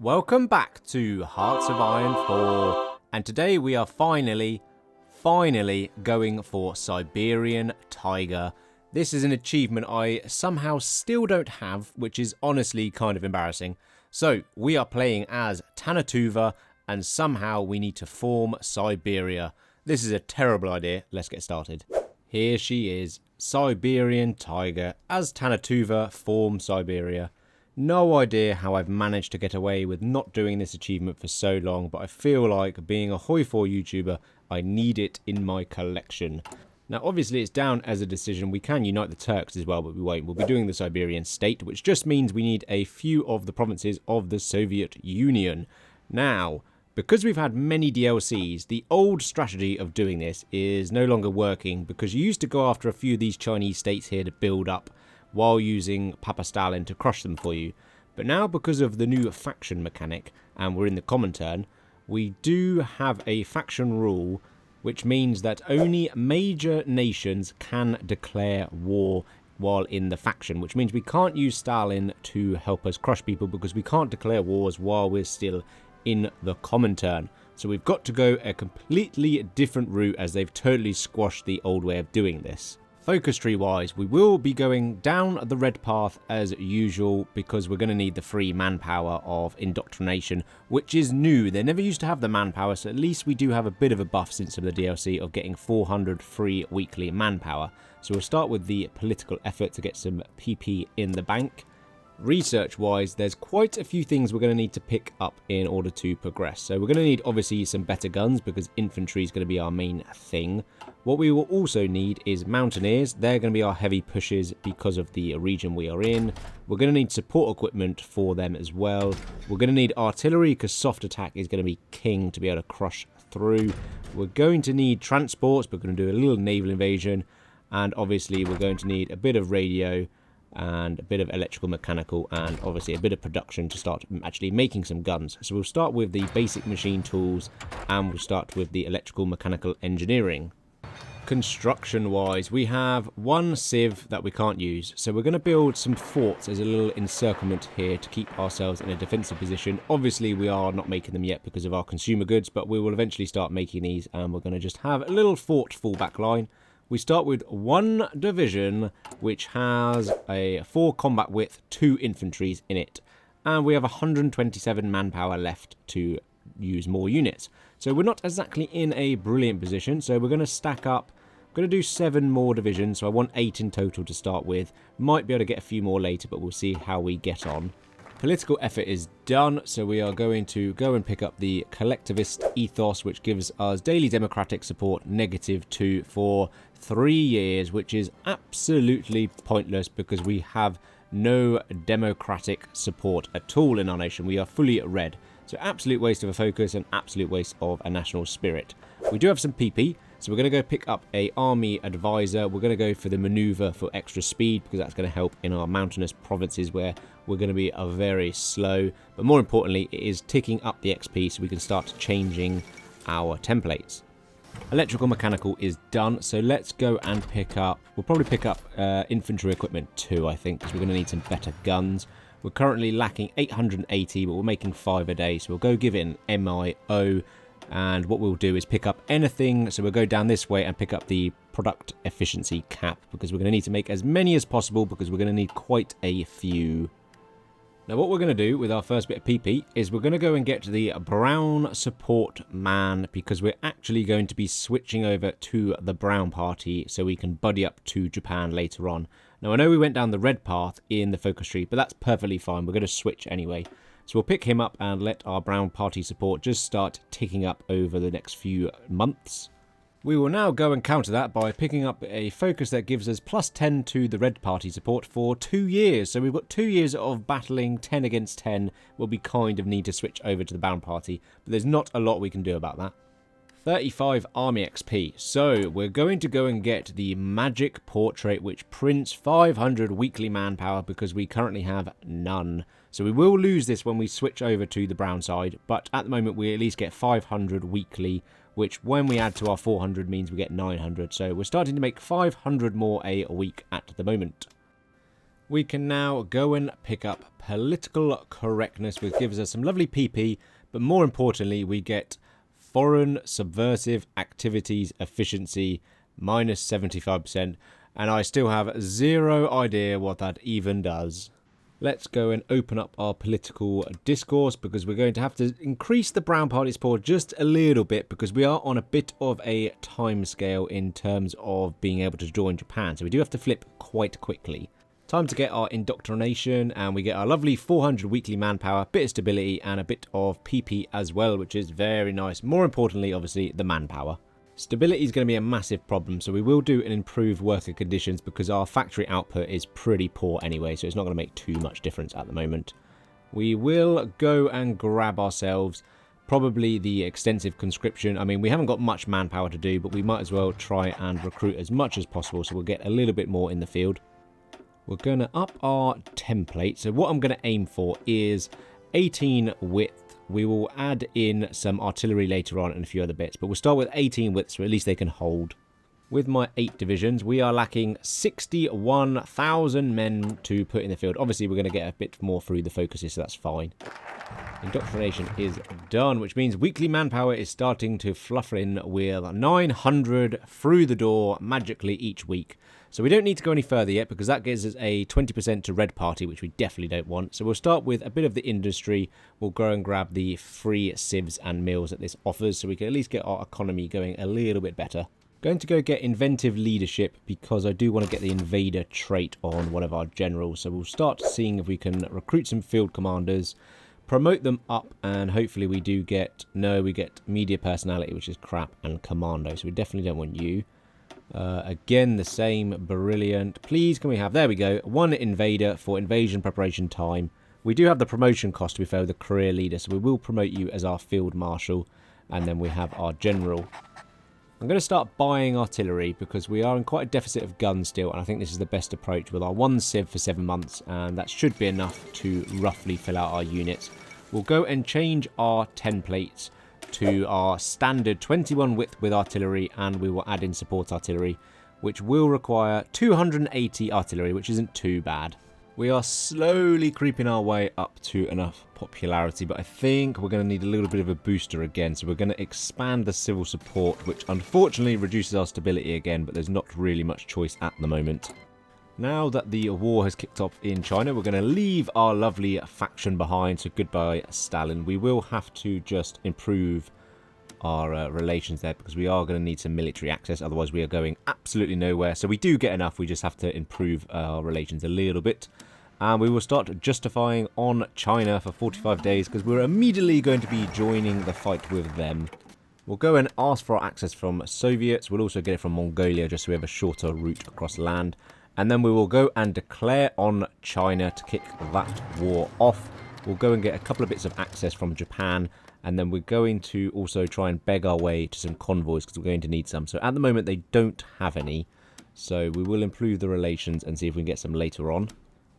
Welcome back to Hearts of Iron 4, and today we are finally going for Siberian Tiger. This is an achievement I somehow still don't have, which is honestly kind of embarrassing. So, we are playing as Tannu Tuva, and somehow we need to form Siberia. This is a terrible idea. Let's get started. Here she is, Siberian Tiger, as Tannu Tuva form Siberia. No idea how I've managed to get away with not doing this achievement for so long, but I feel like being a HOI4 YouTuber, I need it in my collection. Now obviously it's down as a decision. We can unite the Turks as well, but we won't. We'll be doing the Siberian state, which just means we need a few of the provinces of the Soviet Union. Now, because we've had many DLCs, the old strategy of doing this is no longer working, because you used to go after a few of these Chinese states here to build up, while using Papa Stalin to crush them for you. But now, because of the new faction mechanic, and we're in the common turn, we do have a faction rule, which means that only major nations can declare war while in the faction, which means we can't use Stalin to help us crush people, because we can't declare wars while we're still in the common turn. So we've got to go a completely different route, as they've totally squashed the old way of doing this. Focus tree wise, we will be going down the red path as usual, because we're going to need the free manpower of indoctrination, which is new. They never used to have the manpower, so at least we do have a bit of a buff since the DLC of getting 400 free weekly manpower. So we'll start with the political effort to get some PP in the bank. Research wise, there's quite a few things we're going to need to pick up in order to progress. So we're going to need obviously some better guns, because infantry is going to be our main thing. What we will also need is mountaineers. They're going to be our heavy pushes because of the region we are in. We're going to need support equipment for them as well. We're going to need artillery, because soft attack is going to be king to be able to crush through. We're going to need transports. We're going to do a little naval invasion, and obviously we're going to need a bit of radio and a bit of electrical mechanical, and obviously a bit of production to start actually making some guns. So we'll start with the basic machine tools, and we'll start with the electrical mechanical engineering. Construction wise, we have one sieve that we can't use, so we're going to build some forts as a little encirclement here to keep ourselves in a defensive position. Obviously we are not making them yet because of our consumer goods, but we will eventually start making these, and we're going to just have a little fort fallback line. We start with one division, which has a 4 combat width, 2 infantries in it. And we have 127 manpower left to use more units. So we're not exactly in a brilliant position. So we're going to stack up. I'm going to do 7 more divisions. So I want 8 in total to start with. Might be able to get a few more later, but we'll see how we get on. Political effort is done, so we are going to go and pick up the collectivist ethos, which gives us daily democratic support -2 for 3 years, which is absolutely pointless because we have no democratic support at all in our nation. We are fully red. So absolute waste of a focus and absolute waste of a national spirit. We do have some PP, so we're going to go pick up a army advisor. We're going to go for the maneuver for extra speed, because that's going to help in our mountainous provinces where we're going to be very slow. But more importantly, it is ticking up the XP so we can start changing our templates. Electrical mechanical is done, so let's go and pick up, we'll probably pick up infantry equipment too, I think, because we're going to need some better guns. We're currently lacking 880, but we're making 5 a day, so we'll go give it an MIO. And what we'll do is pick up anything, so we'll go down this way and pick up the product efficiency cap, because we're going to need to make as many as possible, because we're going to need quite a few. Now what we're going to do with our first bit of PP is we're going to go and get the brown support man, because we're actually going to be switching over to the brown party so we can buddy up to Japan later on. Now I know we went down the red path in the focus tree, but that's perfectly fine. We're going to switch anyway. So we'll pick him up and let our brown party support just start ticking up over the next few months. We will now go and counter that by picking up a focus that gives us +10 to the red party support for 2 years. So we've got 2 years of battling 10 against 10. We'll be kind of need to switch over to the brown party, but there's not a lot we can do about that. 35 army XP. So we're going to go and get the magic portrait, which prints 500 weekly manpower, because we currently have none. So we will lose this when we switch over to the brown side, but at the moment we at least get 500 weekly, which when we add to our 400 means we get 900. So we're starting to make 500 more a week at the moment. we can now go and pick up political correctness, which gives us some lovely PP, but more importantly, we get foreign subversive activities efficiency minus 75%, and I still have zero idea what that even does. Let's go and open up our political discourse, because we're going to have to increase the Brown Party support just a little bit, because we are on a bit of a time scale in terms of being able to join Japan. So we do have to flip quite quickly. Time to get our indoctrination, and we get our lovely 400 weekly manpower, bit of stability, and a bit of PP as well, which is very nice. More importantly, obviously, the manpower. Stability is going to be a massive problem, so we will do an improved worker conditions because our factory output is pretty poor anyway, so it's not going to make too much difference at the moment. We will go and grab ourselves probably the extensive conscription. I mean, we haven't got much manpower to do, but we might as well try and recruit as much as possible, so we'll get a little bit more in the field. We're going to up our template. So what I'm going to aim for is 18 width. We will add in some artillery later on and a few other bits, but we'll start with 18 width so at least they can hold. With my 8 divisions, we are lacking 61,000 men to put in the field. Obviously, we're going to get a bit more through the focuses, so that's fine. Indoctrination is done, which means weekly manpower is starting to fluff in with 900 through the door magically each week. So we don't need to go any further yet, because that gives us a 20% to Red Party, which we definitely don't want. So we'll start with a bit of the industry. We'll go and grab the free civs and mills that this offers, so we can at least get our economy going a little bit better. Going to go get inventive leadership, because I do want to get the invader trait on one of our generals. So we'll start seeing if we can recruit some field commanders, promote them up, and hopefully we do get... No, we get media personality, which is crap, and commando. So we definitely don't want you. Again, the same. Brilliant. Please, can we have... There we go. 1 invader for invasion preparation time. We do have the promotion cost, to be fair, with the career leader. So we will promote you as our field marshal. And then we have our general. I'm going to start buying artillery, because we are in quite a deficit of guns still, and I think this is the best approach with our 1 civ for 7 months, and that should be enough to roughly fill out our units. We'll go and change our templates to our standard 21 width with artillery, and we will add in support artillery, which will require 280 artillery, which isn't too bad. We are slowly creeping our way up to enough popularity, but I think we're going to need a little bit of a booster again. So we're going to expand the civil support, which unfortunately reduces our stability again, but there's not really much choice at the moment. Now that the war has kicked off in China, we're going to leave our lovely faction behind. So goodbye, Stalin. We will have to just improve our relations there, because we are going to need some military access. Otherwise, we are going absolutely nowhere. So we do get enough. We just have to improve our relations a little bit. And we will start justifying on China for 45 days, because we're immediately going to be joining the fight with them. We'll go and ask for our access from Soviets. We'll also get it from Mongolia, just so we have a shorter route across land. And then we will go and declare on China to kick that war off. We'll go and get a couple of bits of access from Japan. And then we're going to also try and beg our way to some convoys, because we're going to need some. So at the moment, they don't have any. So we will improve the relations and see if we can get some later on.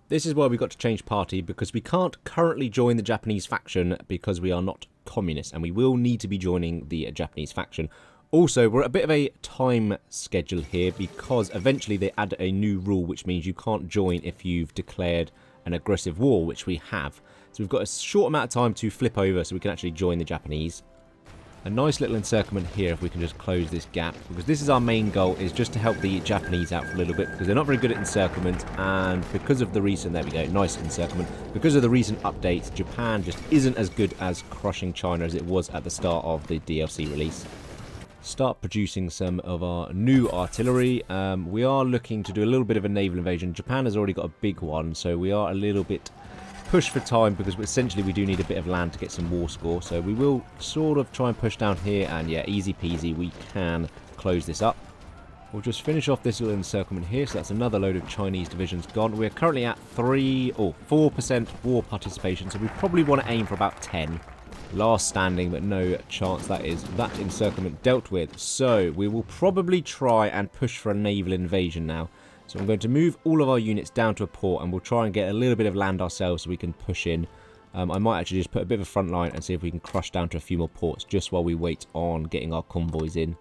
This is why we got to change party, because we can't currently join the Japanese faction because we are not communists. And we will need to be joining the Japanese faction. Also, we're at a bit of a time schedule here, because eventually they add a new rule, which means you can't join if you've declared an aggressive war, which we have. So we've got a short amount of time to flip over so we can actually join the Japanese. A nice little encirclement here if we can just close this gap, because this is our main goal, is just to help the Japanese out for a little bit, because they're not very good at encirclement, and because of the recent... There we go, nice encirclement. Because of the recent updates, Japan just isn't as good as crushing China as it was at the start of the DLC release. Start producing some of our new artillery. We are looking to do a little bit of a naval invasion. Japan has already got a big one, so we are a little bit pushed for time, because essentially we do need a bit of land to get some war score. So we will sort of try and push down here, and yeah, easy peasy, we can close this up. We'll just finish off this little encirclement here, so that's another load of Chinese divisions gone. We're currently at 4% war participation, so we probably want to aim for about 10. Last standing, but no chance. That is that encirclement dealt with. So we will probably try and push for a naval invasion now. So I'm going to move all of our units down to a port, and we'll try and get a little bit of land ourselves so we can push in. I might actually just put a bit of a front line and see if we can crush down to a few more ports just while we wait on getting our convoys in.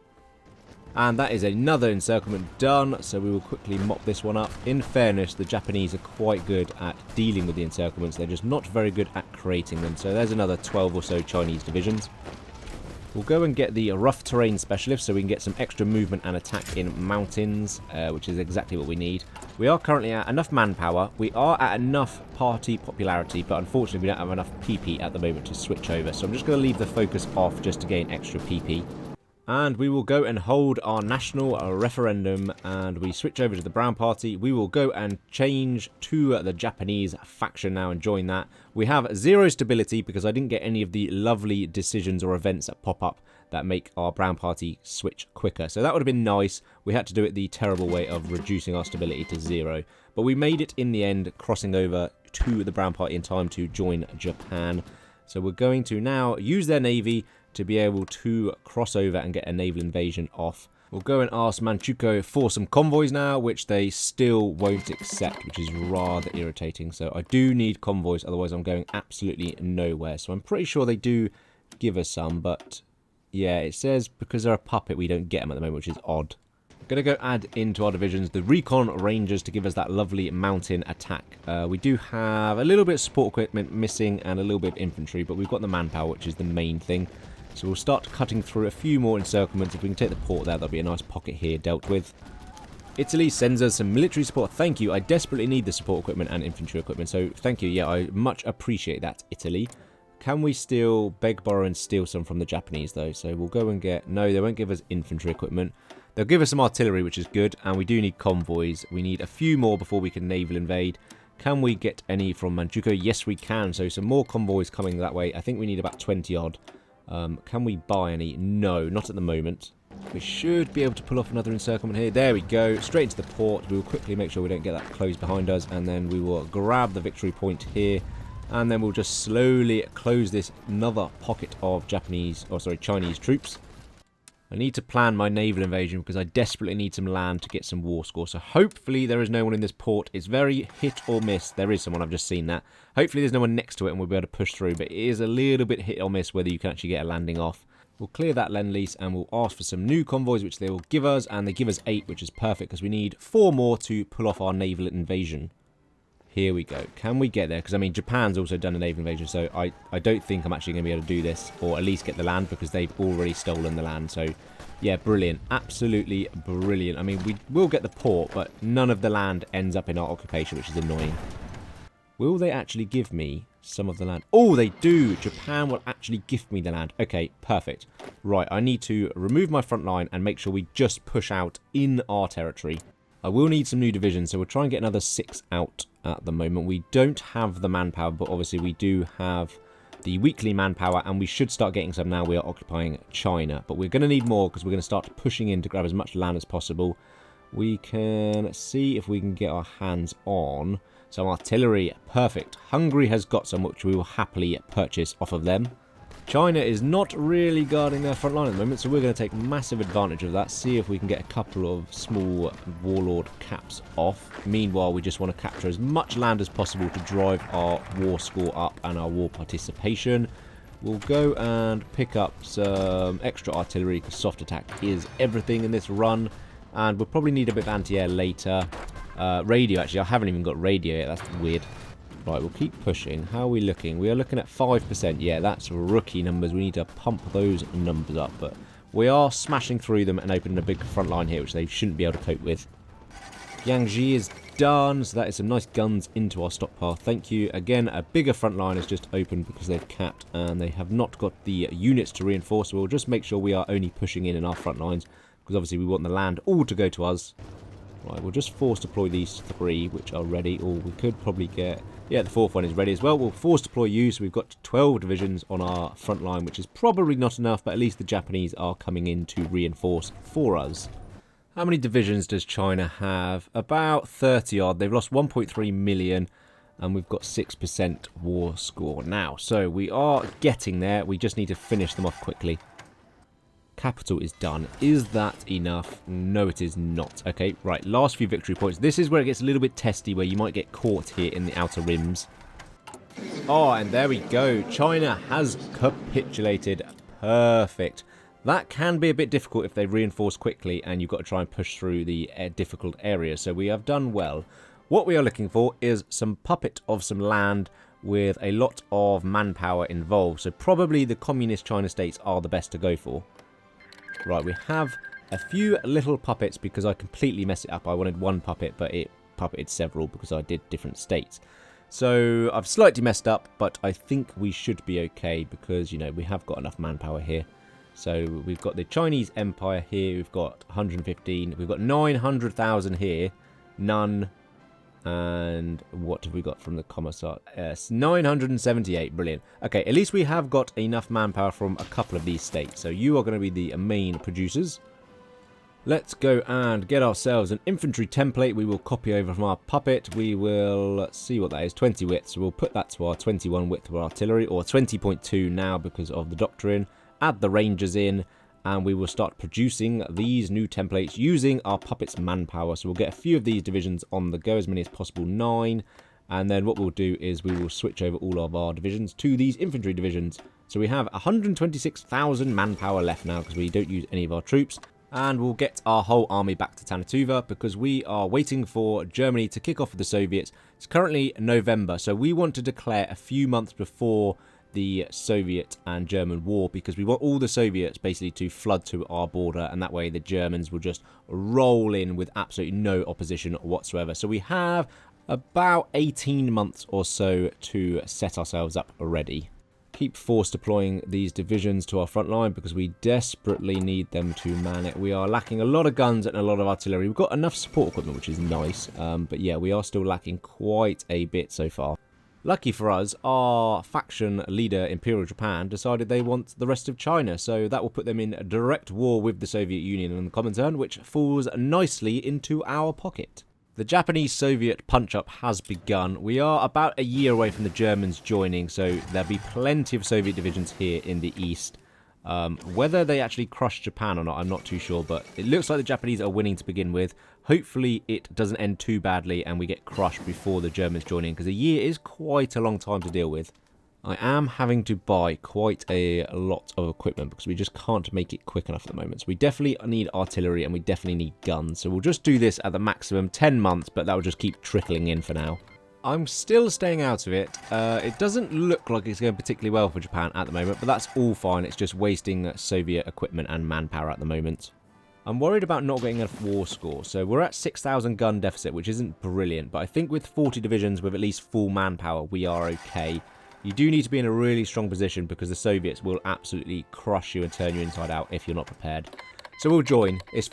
And that is another encirclement done, so we will quickly mop this one up. In fairness, the Japanese are quite good at dealing with the encirclements. They're just not very good at creating them. So there's another 12 or so Chinese divisions. We'll go and get the rough terrain specialist so we can get some extra movement and attack in mountains, which is exactly what we need. We are currently at enough manpower. We are at enough party popularity, but unfortunately we don't have enough PP at the moment to switch over. So I'm just going to leave the focus off just to gain extra PP. And we will go and hold our national referendum, and we switch over to the Brown Party. We will go and change to the Japanese faction now and join that. We have 0 stability because I didn't get any of the lovely decisions or events that pop up that make our Brown Party switch quicker. So that would have been nice. We had to do it the terrible way of reducing our stability to 0. But we made it in the end, crossing over to the Brown Party in time to join Japan. So we're going to now use their navy to be able to cross over and get a naval invasion off. We'll go and ask Manchukuo for some convoys now, which they still won't accept, which is rather irritating. So I do need convoys, otherwise I'm going absolutely nowhere. So I'm pretty sure they do give us some, but yeah, it says because they're a puppet we don't get them at the moment, which is odd. Going to go add into our divisions the Recon Rangers to give us that lovely mountain attack. We do have a little bit of support equipment missing and a little bit of infantry, but we've got the manpower, which is the main thing. So we'll start cutting through a few more encirclements. If we can take the port there, that'll be a nice pocket here dealt with. Italy sends us some military support. Thank you. I desperately need the support equipment and infantry equipment. So thank you. Yeah, I much appreciate that, Italy. Can we still beg, borrow, and steal some from the Japanese, though? So we'll go and get... No, they won't give us infantry equipment. They'll give us some artillery, which is good. And we do need convoys. We need a few more before we can naval invade. Can we get any from Manchukuo? Yes, we can. So some more convoys coming that way. I think we need about 20 odd. Can we buy any? No, not at the moment. We should be able to pull off another encirclement here. There we go. Straight into the port. We will quickly make sure we don't get that closed behind us. And then we will grab the victory point here. And then we'll just slowly close this another pocket of Chinese troops. I need to plan my naval invasion because I desperately need some land to get some war score. So hopefully there is no one in this port. It's very hit or miss. There is someone, I've just seen that. Hopefully there's no one next to it and we'll be able to push through. But it is a little bit hit or miss whether you can actually get a landing off. We'll clear that lend-lease and we'll ask for some new convoys, which they will give us. And they give us 8, which is perfect because we need 4 more to pull off our naval invasion. Here we go. Can we get there? Because, I mean, Japan's also done a naval invasion, so I don't think I'm actually going to be able to do this, or at least get the land, because they've already stolen the land. So, yeah, brilliant. Absolutely brilliant. I mean, we will get the port, but none of the land ends up in our occupation, which is annoying. Will they actually give me some of the land? Oh, they do! Japan will actually gift me the land. Okay, perfect. Right, I need to remove my front line and make sure we just push out in our territory. I will need some new divisions, so we'll try and get another 6 out at the moment. We don't have the manpower, but obviously we do have the weekly manpower, and we should start getting some now we are occupying China. But we're going to need more because we're going to start pushing in to grab as much land as possible. We can see if we can get our hands on some artillery. Perfect. Hungary has got some, which we will happily purchase off of them. China is not really guarding their front line at the moment, so we're going to take massive advantage of that. See if we can get a couple of small warlord caps off. Meanwhile, we just want to capture as much land as possible to drive our war score up and our war participation. We'll go and pick up some extra artillery because soft attack is everything in this run. And we'll probably need a bit of anti-air later. Radio, actually, I haven't even got radio yet. That's weird. Right, we'll keep pushing. How are we looking? We are looking at 5%. Yeah, that's rookie numbers. We need to pump those numbers up. But we are smashing through them and opening a big front line here, which they shouldn't be able to cope with. Yangji is done. So that is some nice guns into our stockpile. Thank you. Again, a bigger front line is just opened because they've capped and they have not got the units to reinforce. So we'll just make sure we are only pushing in our front lines because obviously we want the land all to go to us. Right, we'll just force deploy these 3, which are ready. Or we could probably get... Yeah, the 4th one is ready as well. We'll force deploy you, so we've got 12 divisions on our front line, which is probably not enough, but at least the Japanese are coming in to reinforce for us. How many divisions does China have? About 30 odd. They've lost 1.3 million, and we've got 6% war score now. So we are getting there. We just need to finish them off quickly. Capital is done. Is that enough? No, it is not. Okay, right. Last few victory points. This is where it gets a little bit testy, where you might get caught here in the outer rims. Oh, and there we go. China has capitulated. Perfect. That can be a bit difficult if they reinforce quickly and you've got to try and push through the difficult areas. So we have done well. What we are looking for is some puppet of some land with a lot of manpower involved. So probably the communist China states are the best to go for. Right, we have a few little puppets because I completely messed it up. I wanted one puppet, but it puppeted several because I did different states. So I've slightly messed up, but I think we should be okay because, you know, we have got enough manpower here. So we've got the Chinese Empire here. We've got 115. We've got 900,000 here. None. And what have we got from the commissar? 978. Brilliant. Okay, at least we have got enough manpower from a couple of these states. So you are going to be the main producers. Let's go and get ourselves an infantry template. We will copy over from our puppet. We will see what that is. 20 width. So we'll put that to our 21 width for artillery, or 20.2 now because of the doctrine. Add the rangers in, and we will start producing these new templates using our puppet's manpower. So we'll get a few of these divisions on the go, as many as possible, 9. And then what we'll do is we will switch over all of our divisions to these infantry divisions. So we have 126,000 manpower left now because we don't use any of our troops. And we'll get our whole army back to Tannu Tuva because we are waiting for Germany to kick off with the Soviets. It's currently November, so we want to declare a few months before the Soviet and German war because we want all the Soviets basically to flood to our border, and that way the Germans will just roll in with absolutely no opposition whatsoever. So we have about 18 months or so to set ourselves up ready. Keep force deploying these divisions to our front line because we desperately need them to man it. We are lacking a lot of guns and a lot of artillery. We've got enough support equipment, which is nice, but yeah, we are still lacking quite a bit so far. Lucky for us, our faction leader, Imperial Japan, decided they want the rest of China, so that will put them in a direct war with the Soviet Union on the Comintern, which falls nicely into our pocket. The Japanese-Soviet punch-up has begun. We are about a year away from the Germans joining, so there'll be plenty of Soviet divisions here in the east. Whether they actually crush Japan or not, I'm not too sure, but it looks like the Japanese are winning to begin with. Hopefully it doesn't end too badly and we get crushed before the Germans join in, because a year is quite a long time to deal with. I am having to buy quite a lot of equipment because we just can't make it quick enough at the moment. So we definitely need artillery and we definitely need guns. So we'll just do this at the maximum 10 months, but that will just keep trickling in for now. I'm still staying out of it. It doesn't look like it's going particularly well for Japan at the moment, but that's all fine. It's just wasting Soviet equipment and manpower at the moment. I'm worried about not getting enough war score. So we're at 6,000 gun deficit, which isn't brilliant, but I think with 40 divisions with at least full manpower, we are okay. You do need to be in a really strong position because the Soviets will absolutely crush you and turn you inside out if you're not prepared. So we'll join. It's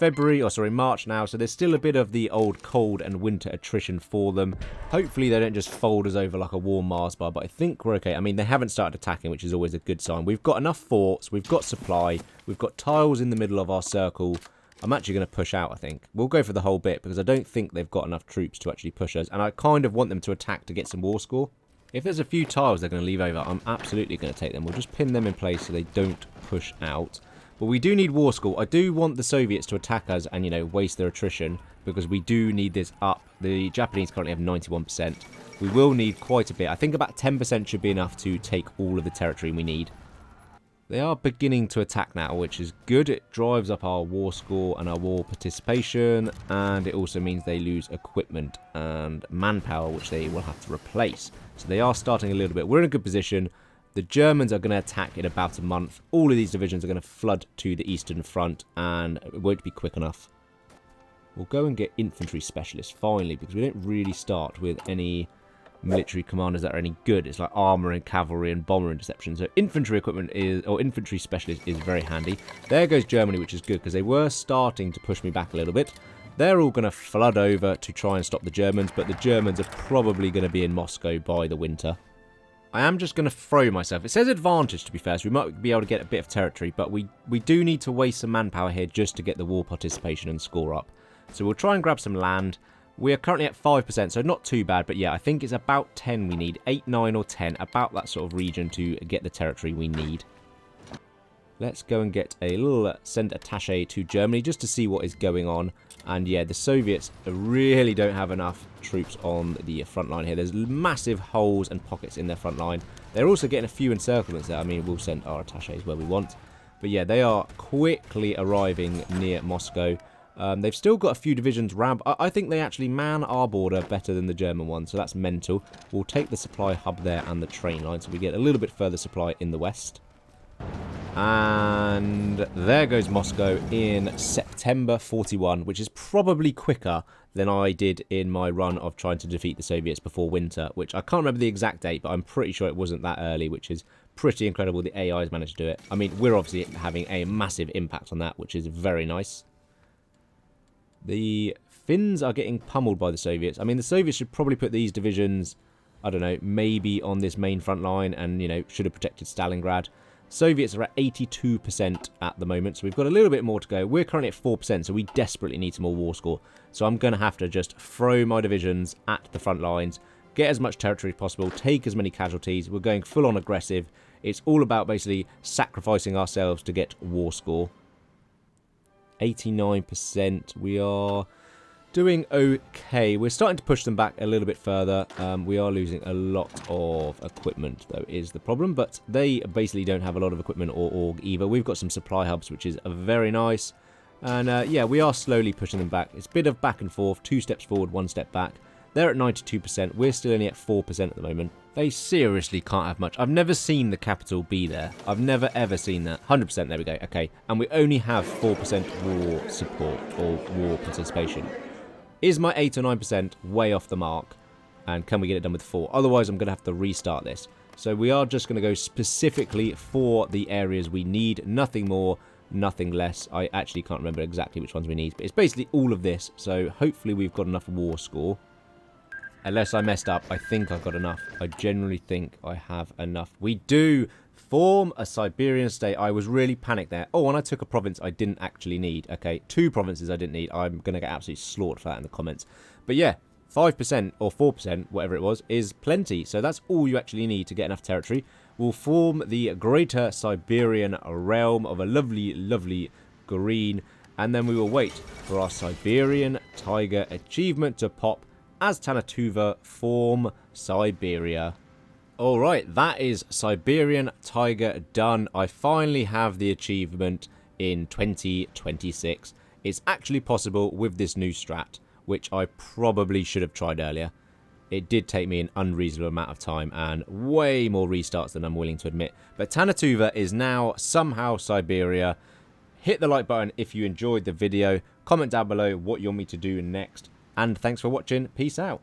March now, so there's still a bit of the old cold and winter attrition for them. Hopefully they don't just fold us over like a warm Mars bar, but I think we're okay. I mean, they haven't started attacking, which is always a good sign. We've got enough forts, we've got supply, we've got tiles in the middle of our circle. I'm actually going to push out, I think. We'll go for the whole bit because I don't think they've got enough troops to actually push us, and I kind of want them to attack to get some war score. If there's a few tiles they're going to leave over, I'm absolutely going to take them. We'll just pin them in place so they don't push out. But we do need war score. I do want the Soviets to attack us and, you know, waste their attrition because we do need this up. The Japanese currently have 91%. We will need quite a bit. I think about 10% should be enough to take all of the territory we need. They are beginning to attack now, which is good. It drives up our war score and our war participation, and it also means they lose equipment and manpower, which they will have to replace. So they are starting a little bit. We're in a good position. The Germans are going to attack in about a month. All of these divisions are going to flood to the eastern front, and it won't be quick enough. We'll go and get infantry specialists finally, because we don't really start with any military commanders that are any good. It's like armor and cavalry and bomber interception. So infantry equipment is, or infantry specialist is very handy. There goes Germany, which is good because they were starting to push me back a little bit. They're all going to flood over to try and stop the Germans, but the Germans are probably going to be in Moscow by the winter. I am just going to throw myself. It says advantage, to be fair, so we might be able to get a bit of territory, but we do need to waste some manpower here just to get the war participation and score up. So we'll try and grab some land. We are currently at 5%, so not too bad, but yeah, I think it's about 10 we need. 8, 9 or 10, about that sort of region to get the territory we need. Let's go and get a little send attaché to Germany just to see what is going on. And yeah, the Soviets really don't have enough troops on the front line here. There's massive holes and pockets in their front line. They're also getting a few encirclements there. I mean, we'll send our attachés where we want. But yeah, they are quickly arriving near Moscow. They've still got a few divisions round. I think they actually man our border better than the German one, so that's mental. We'll take the supply hub there and the train line, so we get a little bit further supply in the west. And there goes Moscow in September 41, which is probably quicker than I did in my run of trying to defeat the Soviets before winter, which I can't remember the exact date, but I'm pretty sure it wasn't that early, which is pretty incredible the AIs managed to do it. I mean, we're obviously having a massive impact on that, which is very nice. The Finns are getting pummeled by the Soviets. I mean, the Soviets should probably put these divisions, I don't know, maybe on this main front line and, you know, should have protected Stalingrad. Soviets are at 82% at the moment, so we've got a little bit more to go. We're currently at 4%, so we desperately need some more war score. So I'm going to have to just throw my divisions at the front lines, get as much territory as possible, take as many casualties. We're going full-on aggressive. It's all about basically sacrificing ourselves to get war score. 89%. We are doing okay. We're starting to push them back a little bit further. We are losing a lot of equipment, though, is the problem. But they basically don't have a lot of equipment or org either. We've got some supply hubs, which is very nice. And yeah, we are slowly pushing them back. It's a bit of back and forth. 2 steps forward, 1 step back. They're at 92%. We're still only at 4% at the moment. They seriously can't have much. I've never seen the capital be there. I've never, ever seen that. 100%, there we go. Okay. And we only have 4% war support or war participation. Is my 8 or 9% way off the mark? And can we get it done with 4? Otherwise, I'm going to have to restart this. So we are just going to go specifically for the areas we need. Nothing more, nothing less. I actually can't remember exactly which ones we need. But it's basically all of this. So hopefully we've got enough war score. Unless I messed up, I think I've got enough. I generally think I have enough. We do form a Siberian state. I was really panicked there. Oh, and I took a province I didn't actually need. Okay, 2 provinces I didn't need. I'm going to get absolutely slaughtered for that in the comments. But yeah, 5% or 4%, whatever it was, is plenty. So that's all you actually need to get enough territory. We'll form the Greater Siberian Realm of a lovely, lovely green. And then we will wait for our Siberian Tiger achievement to pop as Tannu Tuva form Siberia. Alright, that is Siberian Tiger done. I finally have the achievement in 2026. It's actually possible with this new strat, which I probably should have tried earlier. It did take me an unreasonable amount of time and way more restarts than I'm willing to admit. But Tannu Tuva is now somehow Siberia. Hit the like button if you enjoyed the video. Comment down below what you want me to do next. And thanks for watching. Peace out.